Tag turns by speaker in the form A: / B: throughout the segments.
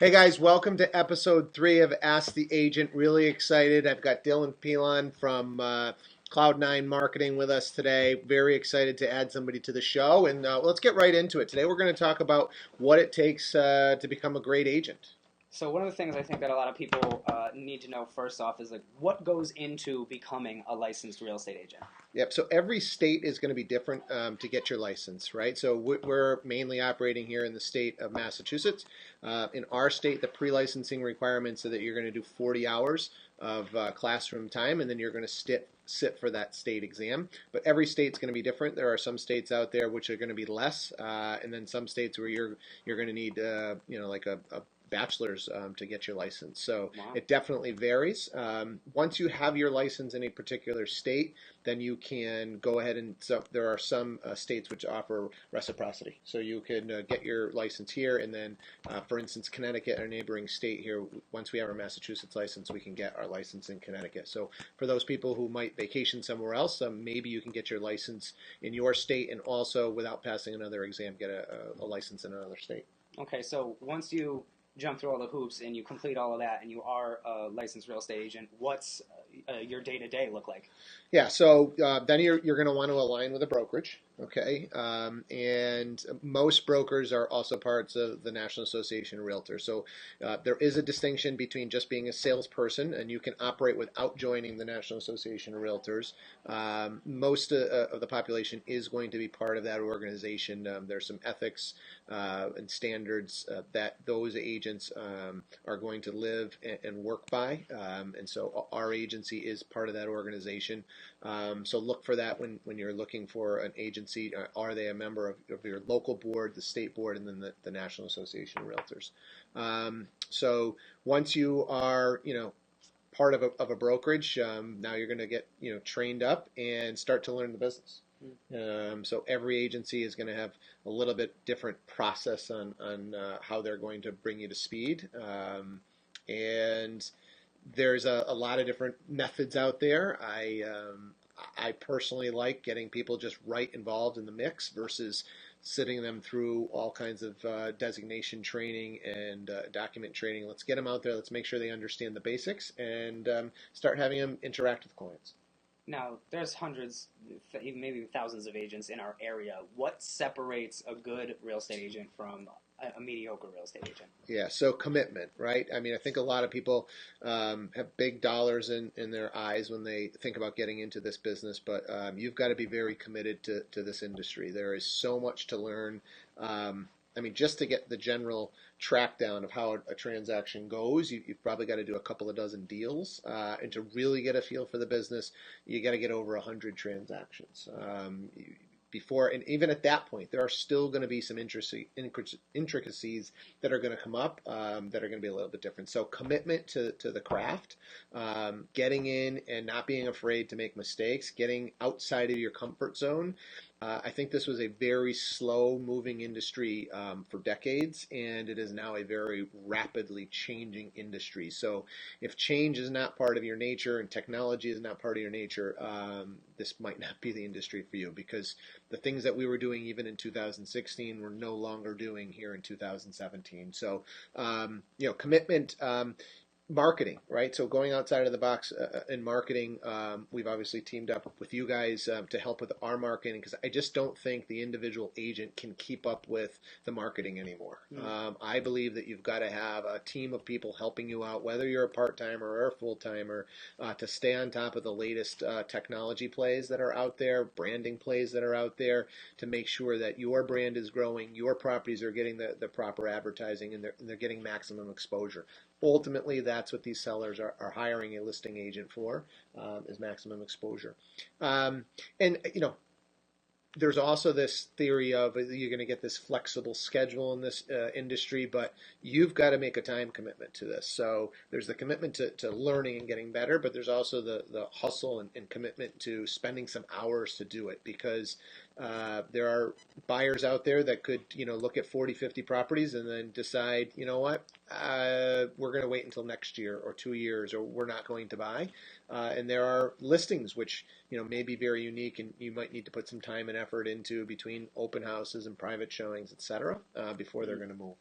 A: Hey guys, welcome to episode 3 of Ask the Agent. Really excited. I've got Dylan Pilon from Cloud9 Marketing with us today. Very excited to add somebody to the show. And let's get right into it. Today we're going to talk about what it takes to become a great agent.
B: So one of the things I think that a lot of people need to know first off is like what goes into becoming a licensed real estate agent.
A: Yep. So every state is going to be different to get your license, right? So we're mainly operating here in the state of Massachusetts. In our state, the pre-licensing requirements are that you're going to do 40 hours of classroom time, and then you're going to sit for that state exam. But every state's going to be different. There are some states out there which are going to be less, and then some states where you're going to need like a bachelor's to get your license. So
B: Wow.
A: it definitely varies. Once you have your license in a particular state, then you can go ahead and, so there are some states which offer reciprocity. So you can get your license here, and then, for instance, Connecticut, our neighboring state here, once we have our Massachusetts license, we can get our license in Connecticut. So for those people who might vacation somewhere else, maybe you can get your license in your state and also, without passing another exam, get a license in another state.
B: Okay, so once you jump through all the hoops and you complete all of that and you are a licensed real estate agent, what's your day-to-day look like?
A: Yeah, so then you're going to want to align with a brokerage, okay? And most brokers are also parts of the National Association of Realtors. So there is a distinction between just being a salesperson, and you can operate without joining the National Association of Realtors. Most of the population is going to be part of that organization. There's some ethics and standards that those agents are going to live and work by. And so our agency is part of that organization. So look for that when you're looking for an agency. Are they a member of your local board, the state board, and then the National Association of Realtors? So once you are, part of a brokerage, now you're going to get, trained up and start to learn the business. So every agency is going to have a little bit different process on how they're going to bring you to speed. And there's a lot of different methods out there. I personally like getting people just right involved in the mix versus sitting them through all kinds of designation training and document training. Let's get them out there. Let's make sure they understand the basics and start having them interact with clients.
B: Now, there's hundreds, maybe thousands of agents in our area. What separates a good real estate agent from a mediocre real estate agent?
A: Yeah, so commitment, right? I mean, I think a lot of people have big dollars in their eyes when they think about getting into this business, but you've got to be very committed to this industry. There is so much to learn. I mean, just to get the general track down of how a transaction goes, you've probably got to do a couple of dozen deals. And to really get a feel for the business, you got to get over 100 transactions. Before, and even at that point, there are still going to be some intricacies that are going to come up that are going to be a little bit different. So commitment to the craft, getting in and not being afraid to make mistakes, getting outside of your comfort zone. I think this was a very slow-moving industry for decades, and it is now a very rapidly changing industry. So if change is not part of your nature and technology is not part of your nature, this might not be the industry for you, because the things that we were doing even in 2016 we're no longer doing here in 2017. So, commitment. Marketing, right? So going outside of the box in marketing, we've obviously teamed up with you guys to help with our marketing, because I just don't think the individual agent can keep up with the marketing anymore. I believe that you've got to have a team of people helping you out, whether you're a part-timer or a full-timer, to stay on top of the latest technology plays that are out there, branding plays that are out there, to make sure that your brand is growing, your properties are getting the proper advertising, and they're getting maximum exposure. Ultimately, that's what these sellers are hiring a listing agent for, is maximum exposure. There's also this theory of you're going to get this flexible schedule in this industry, but you've got to make a time commitment to this. So there's the commitment to learning and getting better, but there's also the hustle and commitment to spending some hours to do it, because there are buyers out there that could, look at 40, 50 properties and then decide, you know what, we're going to wait until next year or 2 years, or we're not going to buy. And there are listings which, may be very unique, and you might need to put some time and effort into between open houses and private showings, etc., before they're going to move.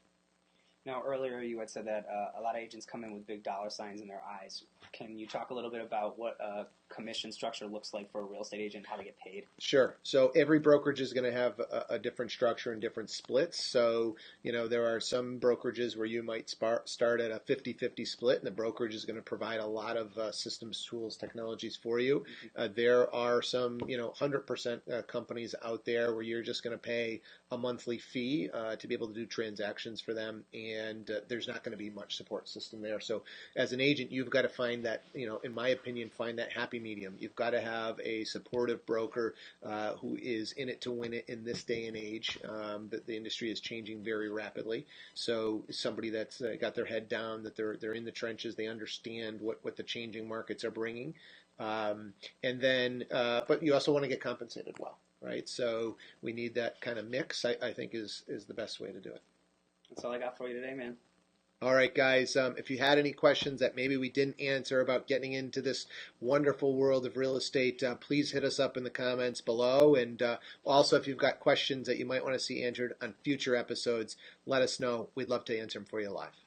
B: Now, earlier you had said that a lot of agents come in with big dollar signs in their eyes. Can you talk a little bit about what a commission structure looks like for a real estate agent, how to get paid?
A: Sure. So every brokerage is going to have a different structure and different splits. So, there are some brokerages where you might start at a 50-50 split, and the brokerage is going to provide a lot of systems, tools, technologies for you. There are some, 100% companies out there where you're just going to pay a monthly fee to be able to do transactions for them, and there's not going to be much support system there. So as an agent, you've got to find that, in my opinion, find that happy medium. You've got to have a supportive broker who is in it to win it in this day and age. The industry is changing very rapidly. So somebody that's got their head down, that they're in the trenches, they understand what the changing markets are bringing. And then, but you also want to get compensated well, right? So we need that kind of mix, I think is the best way to do it.
B: That's all I got for you today, man.
A: All right, guys, if you had any questions that maybe we didn't answer about getting into this wonderful world of real estate, please hit us up in the comments below. And also, if you've got questions that you might want to see answered on future episodes, let us know. We'd love to answer them for you live.